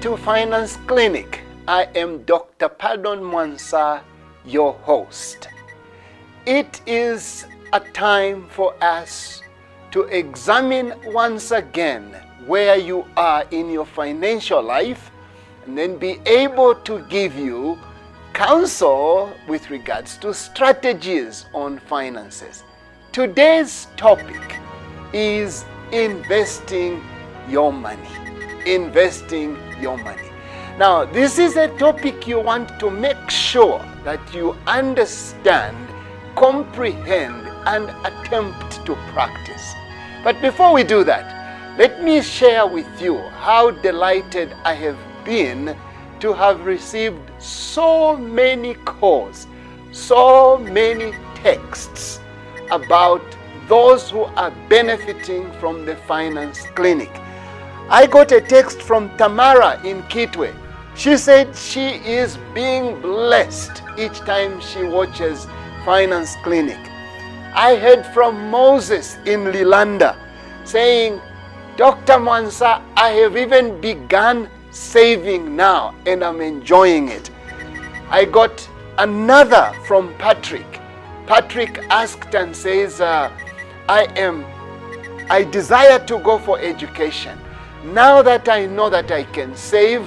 to Finance Clinic. I am Dr. Pardon Mwansa, your host. It is a time for us to examine once again where you are in your financial life and then be able to give you counsel with regards to strategies on finances. Today's topic is investing your money. Investing your money. Now, this is a topic you want to make sure that you understand, comprehend, and attempt to practice. But before we do that, let me share with you how delighted I have been to have received so many calls, so many texts about those who are benefiting from the Finance Clinic. I got a text from Tamara in Kitwe. She said she is being blessed each time she watches Finance Clinic. I heard from Moses in Lilanda saying, Dr. Mwansa, I have even begun saving now and I'm enjoying it. I got another from Patrick. Patrick asked and says, I desire to go for education. Now that I know that I can save,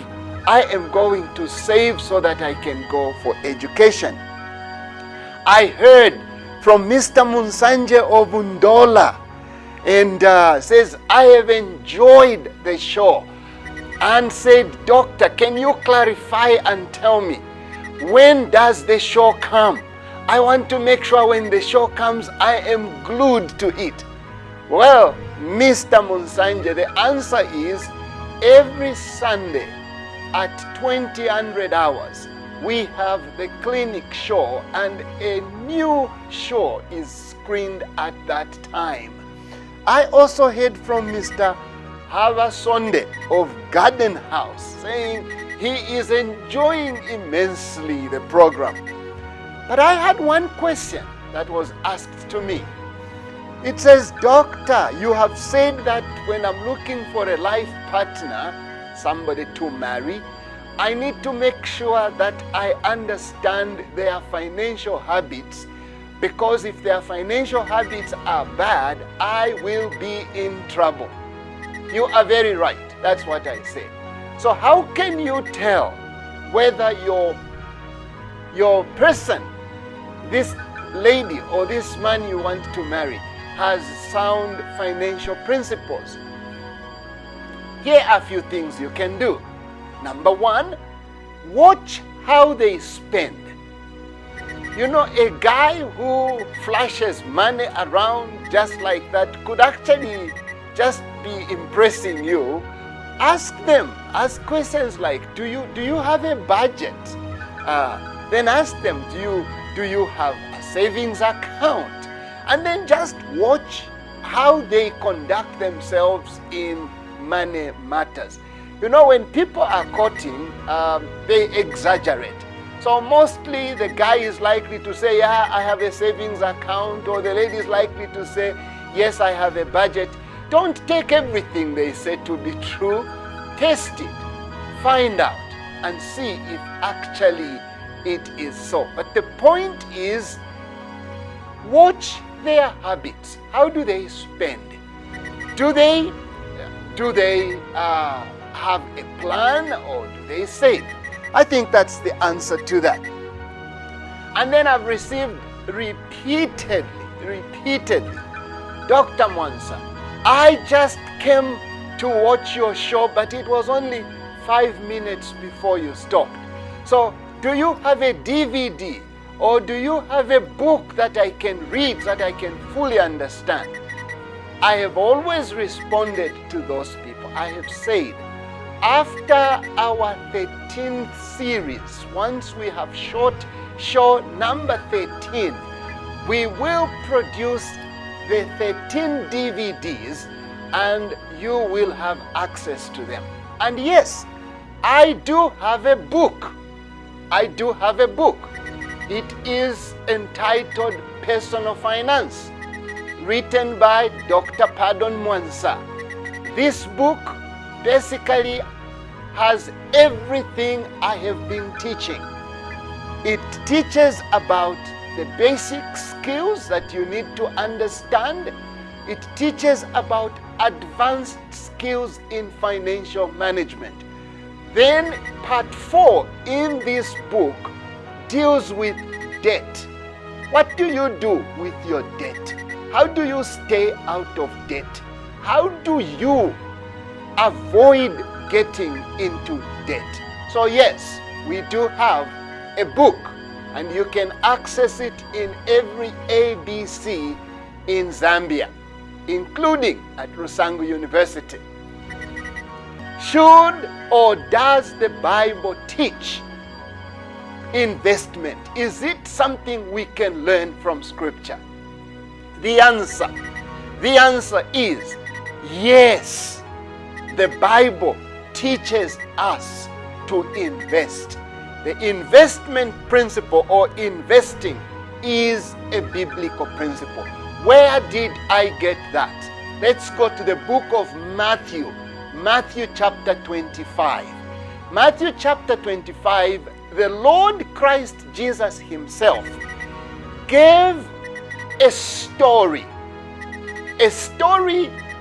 I am going to save so that I can go for education. I heard from Mr. Munsanje of Undola and says, I have enjoyed the show, and said, Doctor, can you clarify and tell me, when does the show come? I want to make sure when the show comes, I am glued to it. Well, Mr. Munsanje, the answer is every Sunday at 2000 hours, we have the clinic show and a new show is screened at that time. I also heard from Mr. Havasonde of Garden House saying he is enjoying immensely the program. But I had one question that was asked to me. It says, Doctor, you have said that when I'm looking for a life partner, somebody to marry, I need to make sure that I understand their financial habits, because if their financial habits are bad, I will be in trouble. You are very right. That's what I said. So how can you tell whether your person, this lady or this man you want to marry, has sound financial principles? Here are a few things you can do. Number one, watch how they spend. You know, a guy who flashes money around just like that could actually just be impressing you. Ask questions like, do you have a budget? Then ask them, do you have a savings account? And then just watch how they conduct themselves in money matters. You know, when people are courting, they exaggerate. So mostly the guy is likely to say, yeah, I have a savings account, or the lady is likely to say, yes, I have a budget. Don't take everything they say to be true. Test it, find out, and see if actually it is so. But the point is, watch their habits. How do they spend? Do they have a plan, or do they save? I think that's the answer to that. And then I've received repeatedly, Dr. Mwansa, I just came to watch your show, but it was only 5 minutes before you stopped. So do you have a DVD, or do you have a book that I can read, that I can fully understand? I have always responded to those people. I have said, after our 13th series, once we have shot show number 13, we will produce the 13 DVDs and you will have access to them. And yes, I do have a book. It is entitled Personal Finance, written by Dr. Pardon Mwansa. This book basically has everything I have been teaching. It teaches about the basic skills that you need to understand. It teaches about advanced skills in financial management. Then part 4 in this book deals with debt. What do you do with your debt? How do you stay out of debt? How do you avoid getting into debt? So yes, we do have a book, and you can access it in every ABC in Zambia, including at Rusangu University. Should or does the Bible teach investment? Is it something we can learn from Scripture? The answer is yes. The Bible teaches us to invest. The investment principle or investing is a biblical principle. Where did I get that? Let's go to the book of Matthew chapter 25. Matthew chapter 25, the Lord Christ Jesus himself gave a story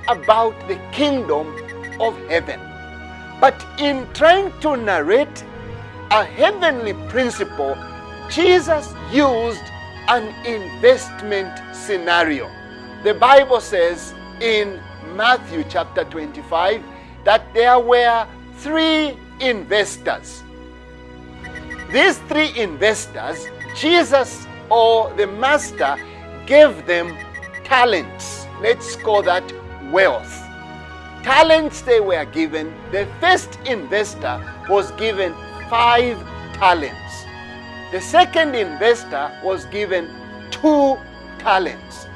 about the kingdom of heaven. But in trying to narrate a heavenly principle, Jesus used an investment scenario. The Bible says in Matthew chapter 25 that there were 3 investors. These 3 investors, Jesus or the master gave them talents. Let's call that wealth. Talents they were given. The first investor was given 5 talents. The second investor was given 2 talents.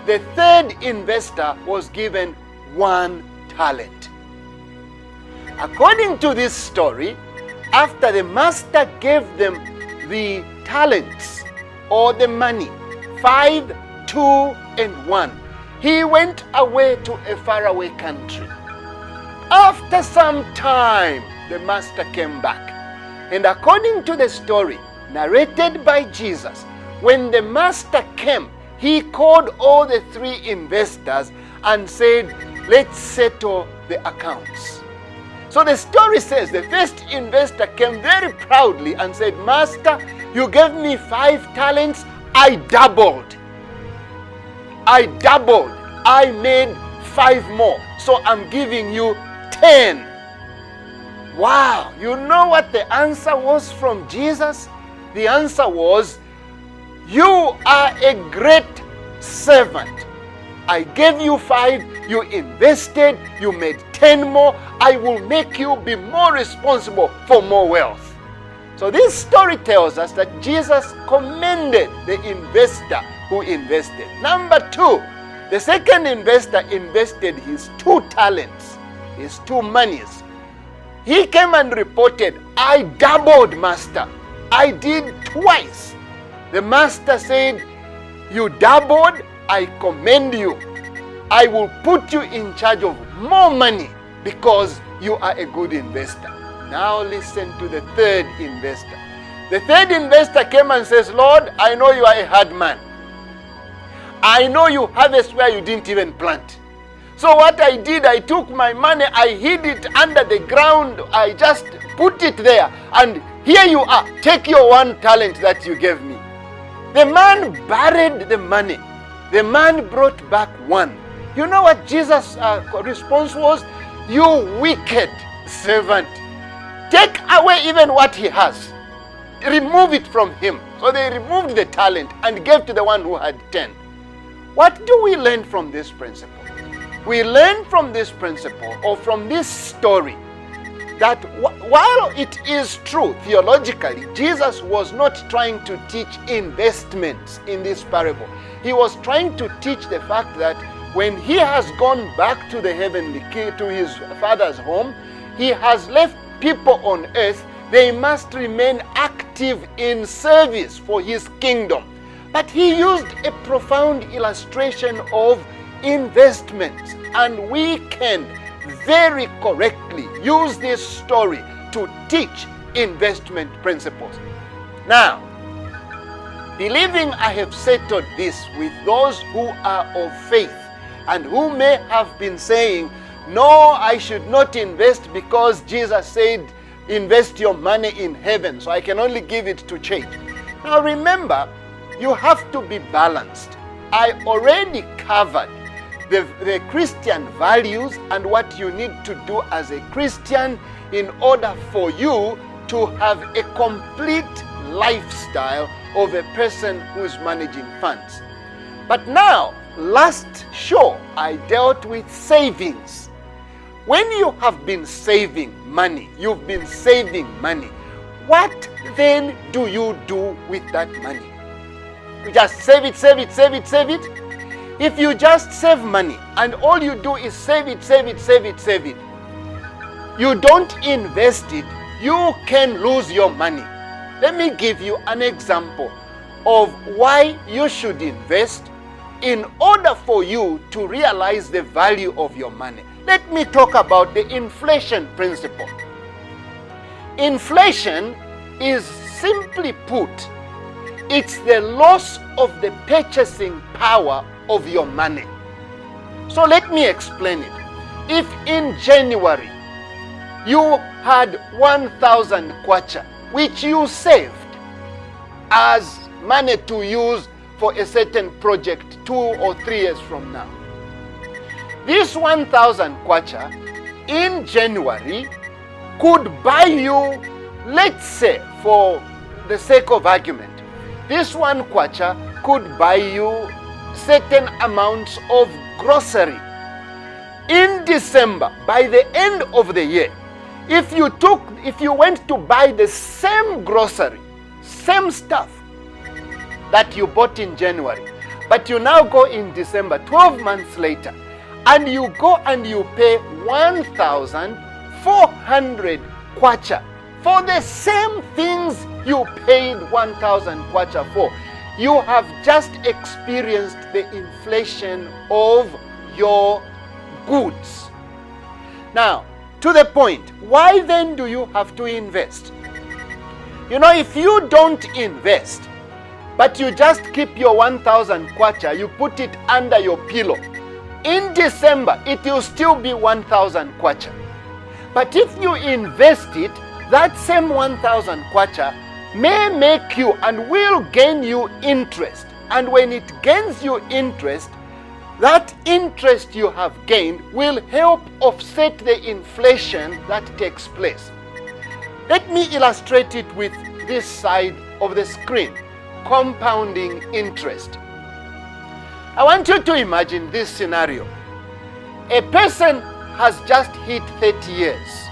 The third investor was given 1 talent. According to this story, after the master gave them the talents or the money, 5, 2, and 1, he went away to a faraway country. After some time, the master came back. And according to the story narrated by Jesus, when the master came, he called all the 3 investors and said, let's settle the accounts. So the story says the first investor came very proudly and said, Master, you gave me 5 talents, I doubled. I made 5 more, so I'm giving you 10. Wow, you know what the answer was from Jesus? The answer was, you are a great servant. I gave you 5, you invested, you made 10 more. I will make you be more responsible for more wealth. So this story tells us that Jesus commended the investor who invested. Number 2, the second investor invested his 2 talents, his 2 monies. He came and reported, I doubled, master. I did twice. The master said, you doubled, I commend you. I will put you in charge of more money because you are a good investor. Now listen to the third investor. The third investor came and says, Lord, I know you are a hard man. I know you harvest where you didn't even plant. So what I did, I took my money, I hid it under the ground, I just put it there, and here you are, take your 1 talent that you gave me. The man buried the money. The man brought back 1. You know what Jesus' response was? You wicked servant. Take away even what he has. Remove it from him. So they removed the talent and gave to the one who had 10. What do we learn from this principle? We learn from this principle, or from this story, that while it is true theologically, Jesus was not trying to teach investments in this parable. He was trying to teach the fact that when he has gone back to the heavenly king, to his father's home, he has left people on earth. They must remain active in service for his kingdom. But he used a profound illustration of investments, and we can very correctly use this story to teach investment principles. Now, believing I have settled this with those who are of faith and who may have been saying, no, I should not invest because Jesus said, invest your money in heaven, so I can only give it to church. Now remember, you have to be balanced. I already covered the Christian values and what you need to do as a Christian in order for you to have a complete lifestyle of a person who is managing funds. But now, last show, I dealt with savings. When you have been saving money, you've been saving money, what then do you do with that money? You just save it, save it, save it, save it? If you just save money and all you do is save it, save it, save it, save it, you don't invest it, you can lose your money. Let me give you an example of why you should invest in order for you to realize the value of your money. Let me talk about the inflation principle. Inflation is, simply put, it's the loss of the purchasing power of your money. So let me explain it. If in January you had 1,000 kwacha, which you saved as money to use for a certain project 2 or 3 years from now, this 1,000 kwacha in January could buy you, let's say, for the sake of argument, this 1 kwacha could buy you certain amounts of grocery. In December, by the end of the year, if you went to buy the same grocery, same stuff that you bought in January, but you now go in December, 12 months later, and you go and you pay 1,400 kwacha for the same things you paid 1,000 kwacha for, you have just experienced the inflation of your goods. Now, to the point, why then do you have to invest? You know, if you don't invest, but you just keep your 1,000 kwacha, you put it under your pillow, in December, it will still be 1,000 kwacha. But if you invest it, that same 1,000 kwacha may make you and will gain you interest. And when it gains you interest, that interest you have gained will help offset the inflation that takes place. Let me illustrate it with this side of the screen, compounding interest. I want you to imagine this scenario. A person has just hit 30 years.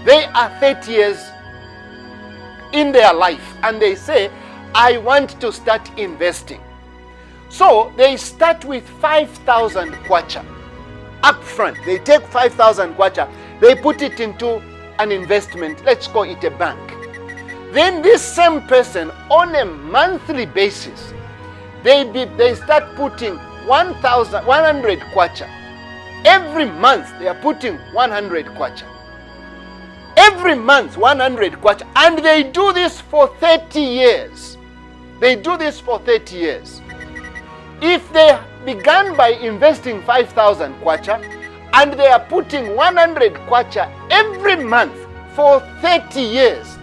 They are 30 years in their life and they say, I want to start investing. So they start with 5,000 kwacha up front. They take 5,000 kwacha, they put it into an investment, let's call it a bank. Then this same person on a monthly basis, they start putting 100 kwacha. Every month they are putting 100 kwacha. Every month 100 kwacha. And they do this for 30 years. They do this for 30 years. If they began by investing 5,000 kwacha and they are putting 100 kwacha every month for 30 years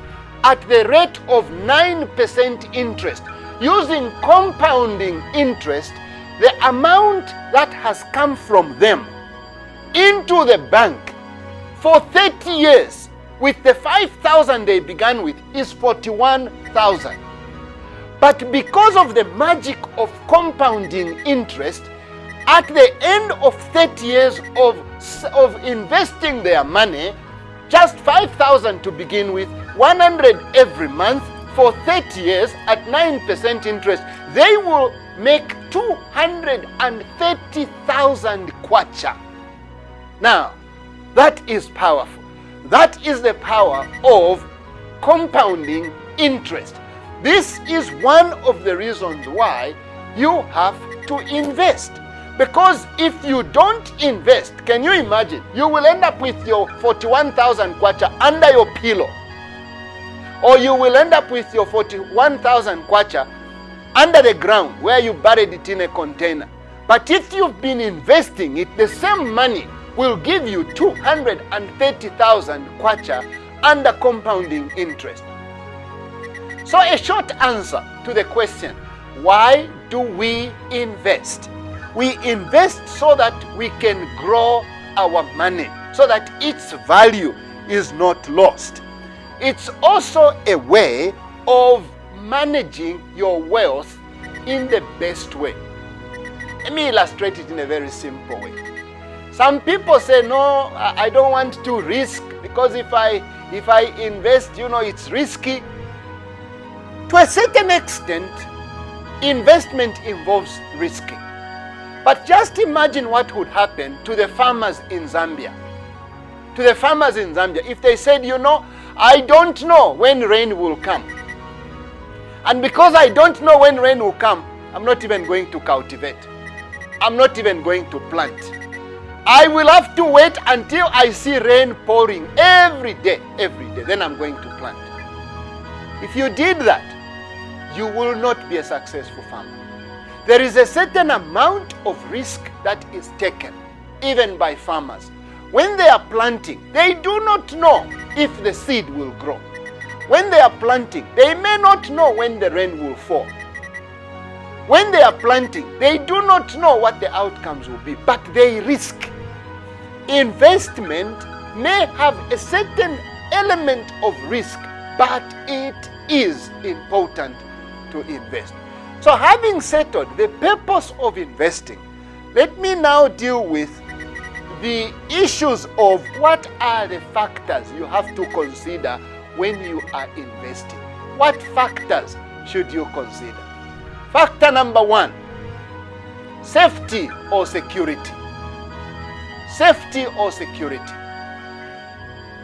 at the rate of 9% interest, using compounding interest, the amount that has come from them into the bank for 30 years with the 5,000 they began with is 41,000. But because of the magic of compounding interest, at the end of 30 years of investing their money, just 5,000 to begin with, 100 every month for 30 years at 9% interest, they will make 230,000 kwacha. Now, that is powerful. That is the power of compounding interest. This is one of the reasons why you have to invest. Because if you don't invest, can you imagine? You will end up with your 41,000 kwacha under your pillow. Or you will end up with your 41,000 kwacha under the ground where you buried it in a container. But if you've been investing it, the same money will give you 230,000 kwacha under compounding interest. So a short answer to the question, why do we invest? We invest so that we can grow our money, so that its value is not lost. It's also a way of managing your wealth in the best way. Let me illustrate it in a very simple way. Some people say, no, I don't want to risk, because if I invest, it's risky. To a certain extent, investment involves risking. But just imagine what would happen to the farmers in Zambia. To the farmers in Zambia, if they said, I don't know when rain will come. And because I don't know when rain will come, I'm not even going to cultivate. I'm not even going to plant. I will have to wait until I see rain pouring every day. Then I'm going to plant. If you did that, you will not be a successful farmer. There is a certain amount of risk that is taken, even by farmers. When they are planting, they do not know if the seed will grow. When they are planting, they may not know when the rain will fall. When they are planting, they do not know what the outcomes will be, but they risk. Investment may have a certain element of risk, but it is important to invest. So having settled the purpose of investing, let me now deal with the issues of what are the factors you have to consider when you are investing. What factors should you consider? Factor number one, safety or security. Safety or security.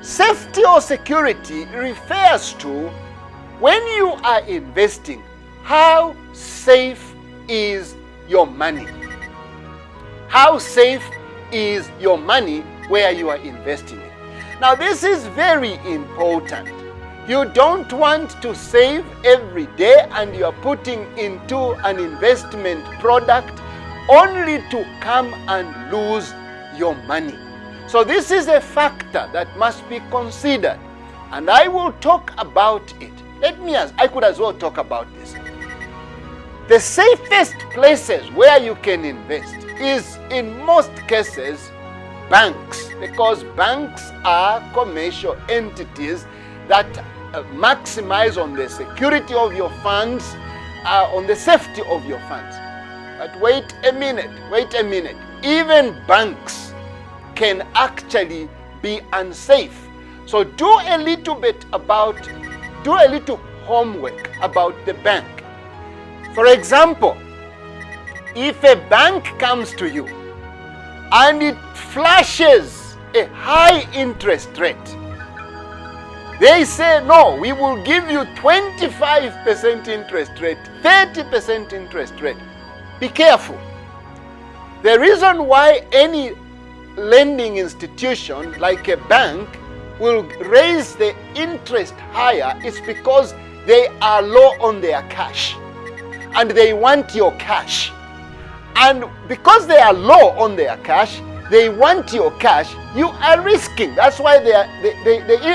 Safety or security refers to when you are investing, how safe is your money? How safe is your money where you are investing it? Now this is very important. You don't want to save every day and you are putting into an investment product only to come and lose your money. So this is a factor that must be considered, and I will talk about it. I could as well talk about this. The safest places where you can invest is, in most cases, banks, because banks are commercial entities that maximize on the security of your funds, on the safety of your funds. But wait a minute. Even banks can actually be unsafe. So do a little homework about the bank. For example, if a bank comes to you and it flashes a high interest rate, they say, no, we will give you 25% interest rate, 30% interest rate. Be careful. The reason why any lending institution like a bank will raise the interest higher is because they are low on their cash and they want your cash. And because they are low on their cash, they want your cash, you are risking. That's why the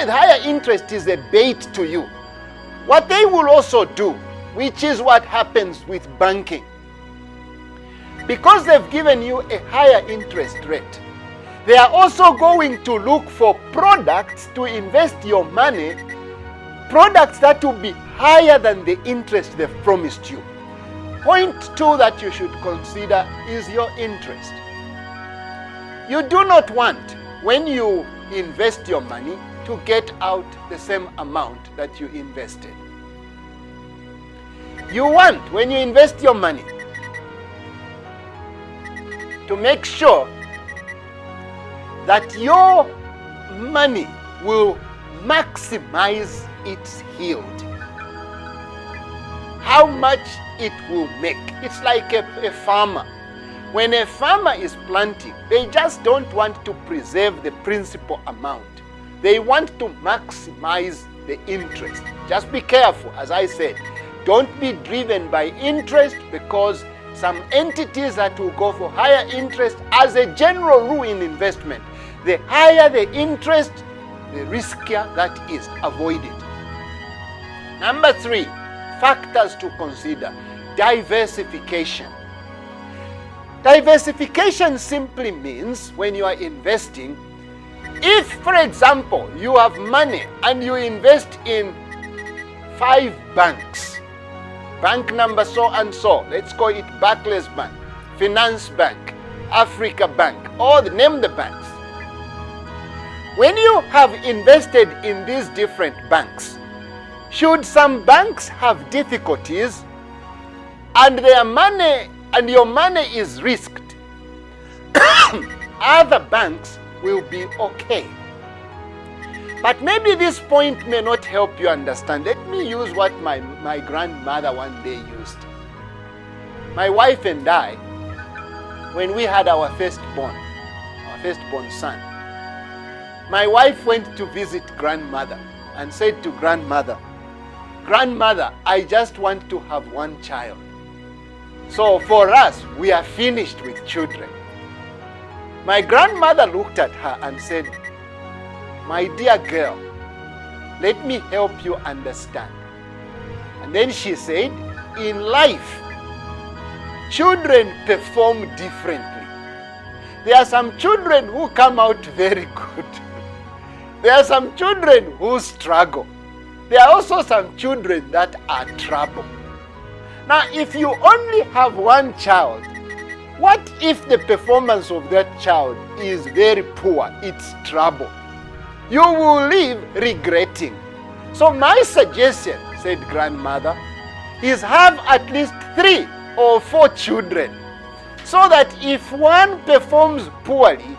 higher interest is a bait to you. What they will also do, which is what happens with banking, because they've given you a higher interest rate, they are also going to look for products to invest your money, products that will be higher than the interest they've promised you. Point two that you should consider is your interest. You do not want, when you invest your money, to get out the same amount that you invested. You want, when you invest your money, to make sure that your money will maximize its yield. How much it will make. It's like a farmer. When a farmer is planting, they just don't want to preserve the principal amount. They want to maximize the interest. Just be careful, as I said. Don't be driven by interest, because some entities that will go for higher interest, as a general rule in investment, the higher the interest, the riskier that is. Avoid it. Number 3, factors to consider. Diversification. Diversification simply means when you are investing, if, for example, you have money and you invest in 5 banks, bank number so and so, let's call it Barclays Bank, Finance Bank, Africa Bank, or name the banks. When you have invested in these different banks, should some banks have difficulties and their money and your money is risked, other banks will be okay. But maybe this point may not help you understand. Let me use what my grandmother one day used. My wife and I, when we had our firstborn son, my wife went to visit grandmother and said to grandmother, "Grandmother, I just want to have one child. So for us, we are finished with children." My grandmother looked at her and said, "My dear girl, let me help you understand." And then she said, in life, children perform differently. There are some children who come out very good. There are some children who struggle. There are also some children that are trouble. Now, if you only have one child, what if the performance of that child is very poor? It's trouble. You will live regretting. So my suggestion, said grandmother, is have at least 3 or 4 children, so that if one performs poorly,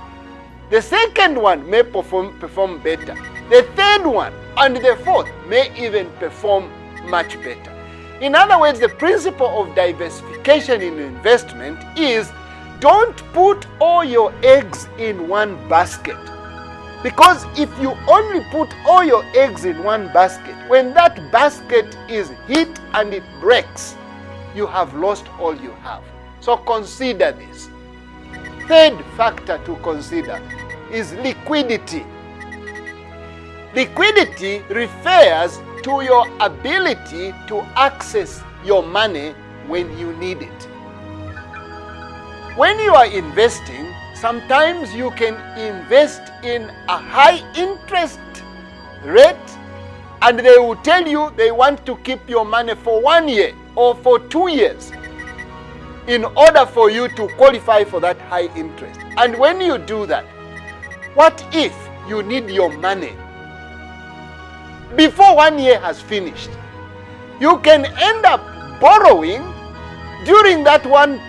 the second one may perform better. The third one and the fourth may even perform much better. In other words, the principle of diversification in investment is don't put all your eggs in one basket. Because if you only put all your eggs in one basket, when that basket is hit and it breaks, you have lost all you have. So consider this. Third factor to consider is liquidity. Liquidity refers to your ability to access your money when you need it. When you are investing, sometimes you can invest in a high interest rate and they will tell you they want to keep your money for 1 year or for 2 years in order for you to qualify for that high interest. And when you do that, what if you need your money before 1 year has finished? You can end up borrowing during that 1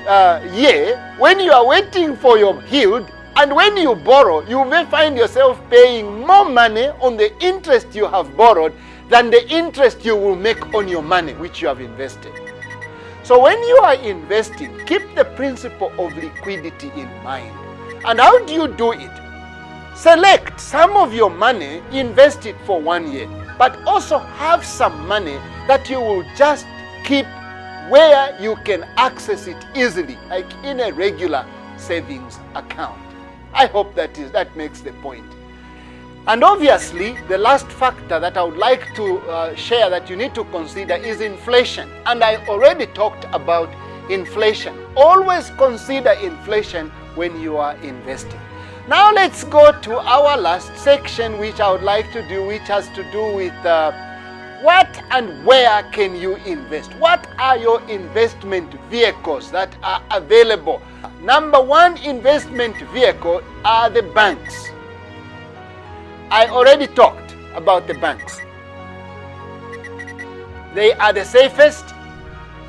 year when you are waiting for your yield, and when you borrow, you may find yourself paying more money on the interest you have borrowed than the interest you will make on your money which you have invested. So when you are investing, keep the principle of liquidity in mind. And how do you do it? Select some of your money, invest it for 1 year, but also have some money that you will just keep where you can access it easily, like in a regular savings account. I hope that makes the point. And obviously, the last factor that I would like to share that you need to consider is inflation. And I already talked about inflation. Always consider inflation when you are investing. Now let's go to our last section, which I would like to do, which has to do with what and where can you invest? What are your investment vehicles that are available? Number 1 investment vehicle are the banks. I already talked about the banks. They are the safest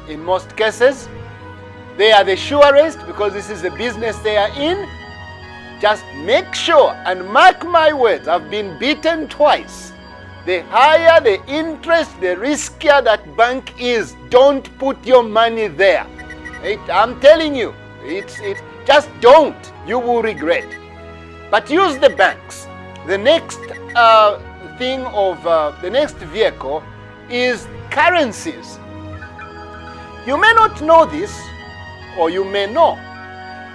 in most cases. They are the surest because this is the business they are in. Just make sure and mark my words, I've been beaten twice. The higher the interest, the riskier that bank is. Don't put your money there. I'm telling you, Just don't. You will regret. But use the banks. The next the next vehicle is currencies. You may not know this, or you may know.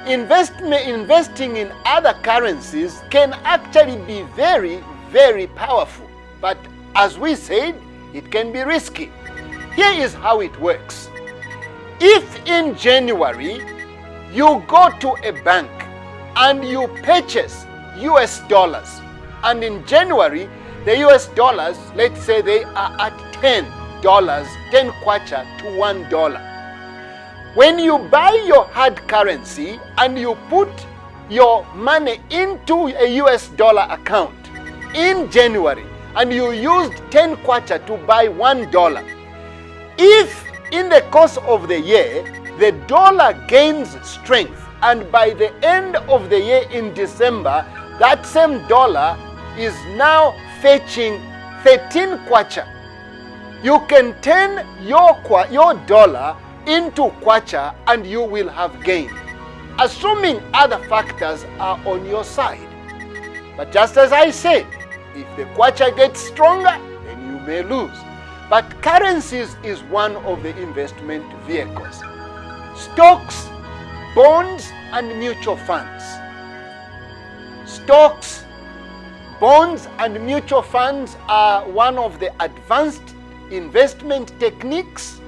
Investing in other currencies can actually be very, very powerful. But as we said, it can be risky. Here is how it works. If in January you go to a bank and you purchase US dollars, and in January the US dollars, let's say they are at $10, 10 kwacha to $1. When you buy your hard currency and you put your money into a US dollar account in January and you used 10 kwacha to buy $1, if in the course of the year the dollar gains strength and by the end of the year in December that same dollar is now fetching 13 kwacha, you can turn your dollar into kwacha and you will have gained, assuming other factors are on your side. But just as I said, if the kwacha gets stronger, then you may lose. But currencies is one of the investment vehicles. Stocks, bonds, and mutual funds. Stocks, bonds, and mutual funds are one of the advanced investment techniques.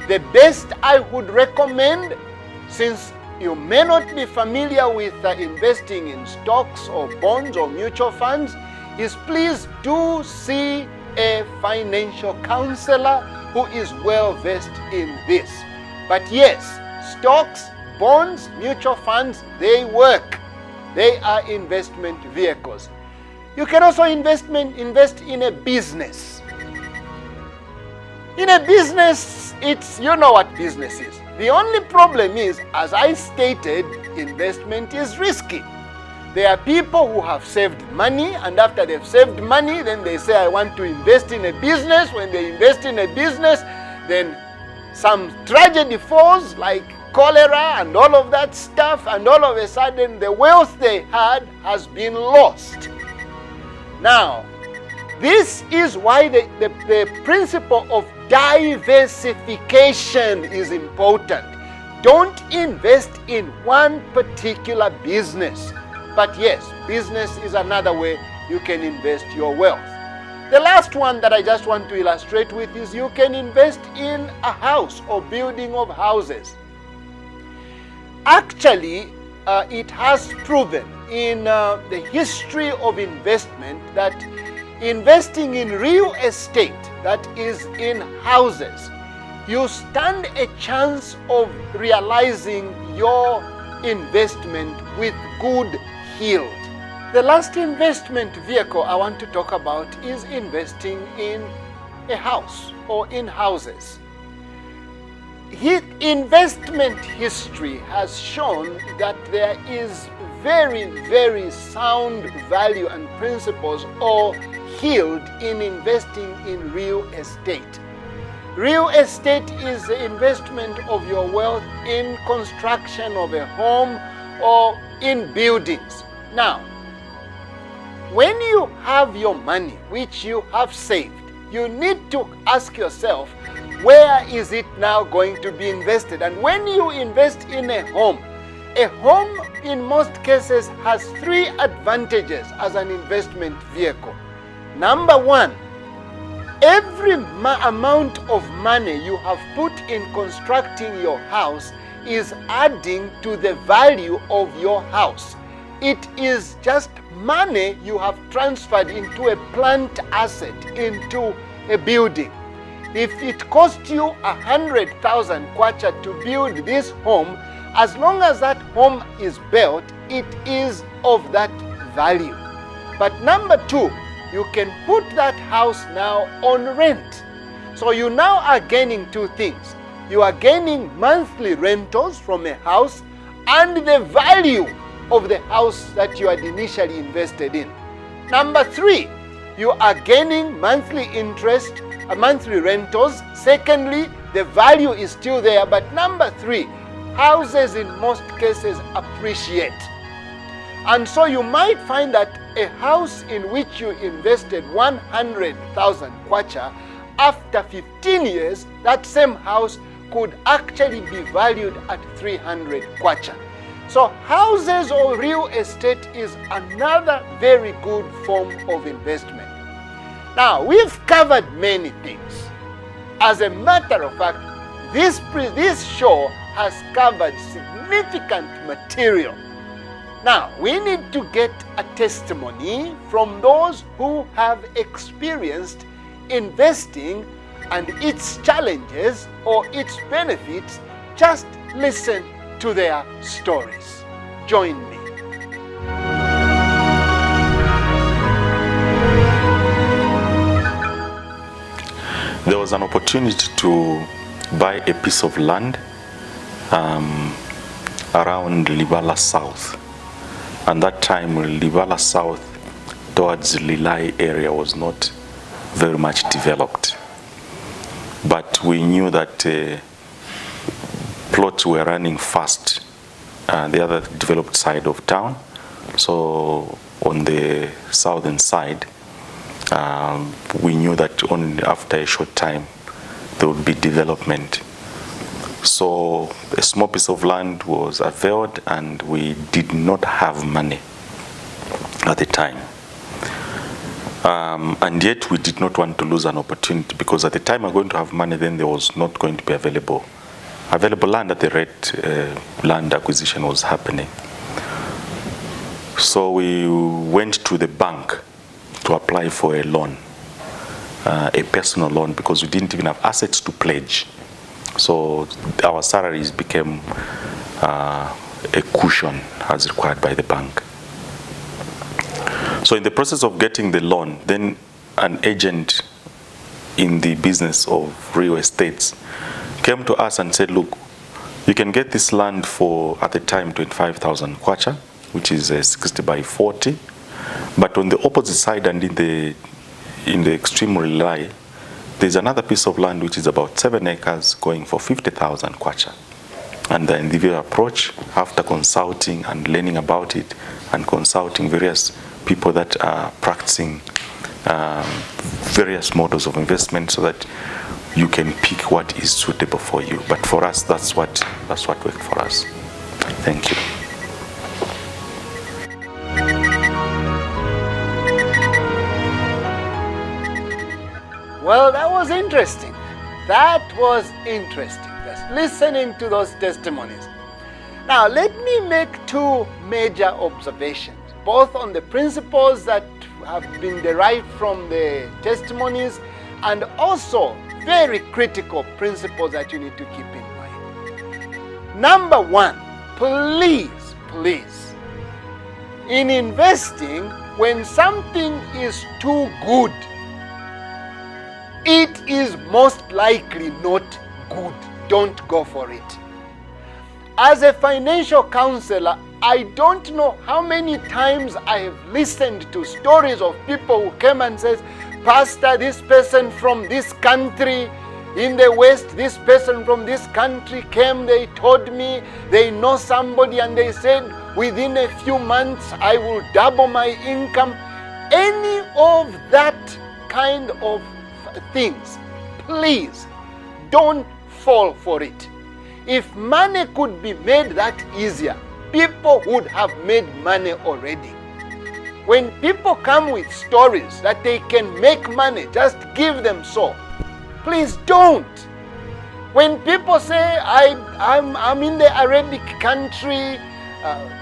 The best I would recommend, since you may not be familiar with investing in stocks or bonds or mutual funds, is please do see a financial counselor who is well versed in this. But yes, stocks, bonds, mutual funds, they work. They are investment vehicles. You can also invest in a business. In a business, you know what business is. The only problem is, as I stated, investment is risky. There are people who have saved money, and after they've saved money, then they say, I want to invest in a business. When they invest in a business, then some tragedy falls, like cholera and all of that stuff, and all of a sudden the wealth they had has been lost. Now, this is why the principle of diversification is important. Don't invest in one particular business. But yes, business is another way you can invest your wealth. The last one that I just want to illustrate with is you can invest in a house or building of houses. Actually, it has proven in the history of investment that investing in real estate, that is in houses, you stand a chance of realizing your investment with good yield. The last investment vehicle I want to talk about is investing in a house or in houses. Investment history has shown that there is very, very sound value and principles or yield in investing in real estate. Real estate is the investment of your wealth in construction of a home or in buildings. Now, when you have your money which you have saved, you need to ask yourself, where is it now going to be invested? And when you invest in a home in most cases has three advantages as an investment vehicle. Number one, every amount of money you have put in constructing your house is adding to the value of your house. It is just money you have transferred into a plant asset, into a building. If it cost you 100,000 kwacha to build this home, as long as that home is built, it is of that value. But number two, you can put that house now on rent. So you now are gaining two things. You are gaining monthly rentals from a house and the value of the house that you had initially invested in. Number three, you are gaining monthly interest, monthly rentals. Secondly, the value is still there. But number three, houses in most cases appreciate. And so you might find that a house in which you invested 100,000 kwacha, after 15 years, that same house could actually be valued at 300 kwacha. So houses or real estate is another very good form of investment. Now, we've covered many things. As a matter of fact, this show has covered significant material. Now, we need to get a testimony from those who have experienced investing and its challenges or its benefits. Just listen to their stories. Join me. There was an opportunity to buy a piece of land around Libala South. And that time, Libala South towards Lilai area was not very much developed. But we knew that plots were running fast the other developed side of town. So on the southern side, we knew that only after a short time there would be development. So a small piece of land was availed, and we did not have money at the time. And yet we did not want to lose an opportunity, because at the time we were going to have money, then there was not going to be available land at the rate land acquisition was happening. So we went to the bank to apply for a loan, a personal loan, because we didn't even have assets to pledge. So our salaries became a cushion as required by the bank. So in the process of getting the loan, then an agent in the business of real estates came to us and said, look, you can get this land for, at the time, 25,000 kwacha, which is 60 by 40. But on the opposite side and in the extreme Lilai, there's another piece of land which is about 7 acres going for 50,000 kwacha. And the individual approach, after consulting and learning about it and consulting various people that are practicing various models of investment, so that you can pick what is suitable for you. But for us, that's what worked for us. Thank you. Well, that was interesting. That was interesting. Just listening to those testimonies. Now, let me make two major observations, both on the principles that have been derived from the testimonies, and also very critical principles that you need to keep in mind. Number one, please, in investing, when something is too good, it is most likely not good. Don't go for it. As a financial counselor, I don't know how many times I have listened to stories of people who came and says, Pastor, this person from this country in the West, this person from this country came, they told me they know somebody, and they said within a few months I will double my income. Any of that kind of things, please don't fall for it. If money could be made that easier, people would have made money already. When people come with stories that they can make money, just give them so. Please don't. When people say, I'm in the Arabic country,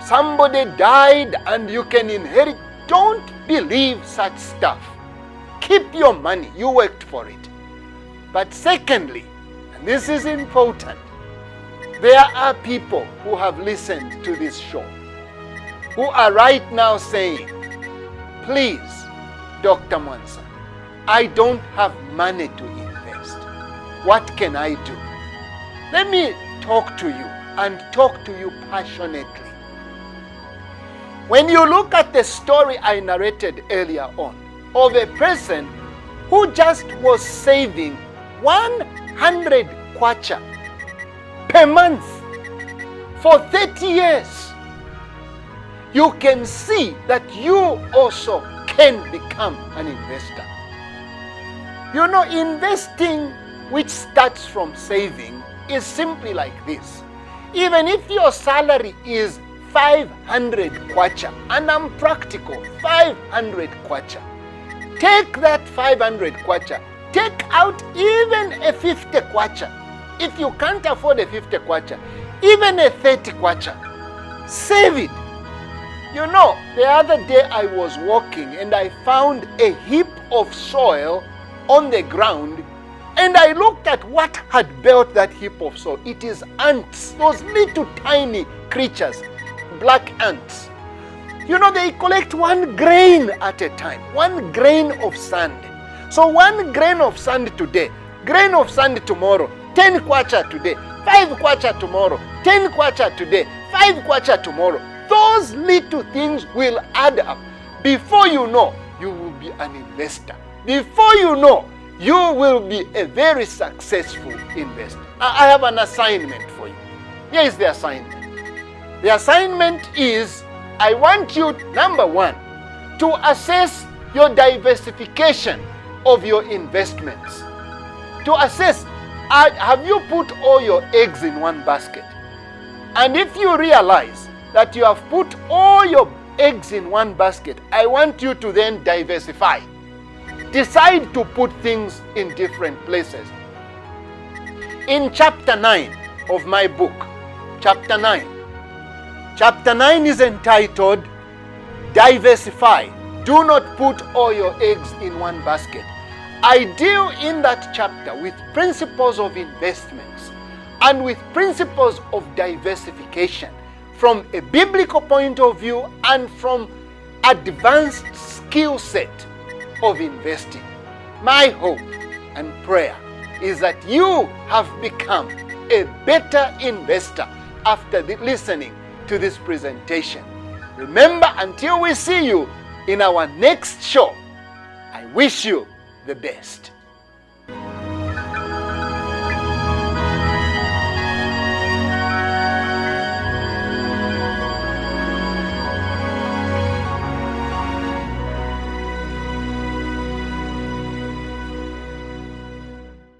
somebody died and you can inherit, don't believe such stuff. Keep your money, you worked for it. But secondly, and this is important, there are people who have listened to this show who are right now saying, please, Dr. Mwansa, I don't have money to invest. What can I do? Let me talk to you, and talk to you passionately. When you look at the story I narrated earlier on of a person who just was saving 100 kwacha per month, for 30 years, you can see that you also can become an investor. You know, investing, which starts from saving, is simply like this. Even if your salary is 500 kwacha, and I'm practical, 500 kwacha, take that 500 kwacha, take out even a 50 kwacha. If you can't afford a 50 kwacha, even a 30 kwacha, save it. You know, the other day I was walking and I found a heap of soil on the ground, and I looked at what had built that heap of soil. It is ants, those little tiny creatures, black ants. You know, they collect 1 grain at a time, 1 grain of sand. So 1 grain of sand today, grain of sand tomorrow, 10 kwacha today, 5 kwacha tomorrow, 10 kwacha today, 5 kwacha tomorrow. Those little things will add up. Before you know, you will be an investor. Before you know, you will be a very successful investor. I have an assignment for you. Here is the assignment. The assignment is, I want you, number 1, to assess your diversification of your investments. To assess, have you put all your eggs in one basket? And if you realize that you have put all your eggs in one basket, I want you to then diversify. Decide to put things in different places. In chapter 9 of my book, chapter 9 is entitled Diversify. Do not put all your eggs in one basket. I deal in that chapter with principles of investments and with principles of diversification from a biblical point of view and from advanced skill set of investing. My hope and prayer is that you have become a better investor after listening to this presentation. Remember, until we see you in our next show, I wish you the best.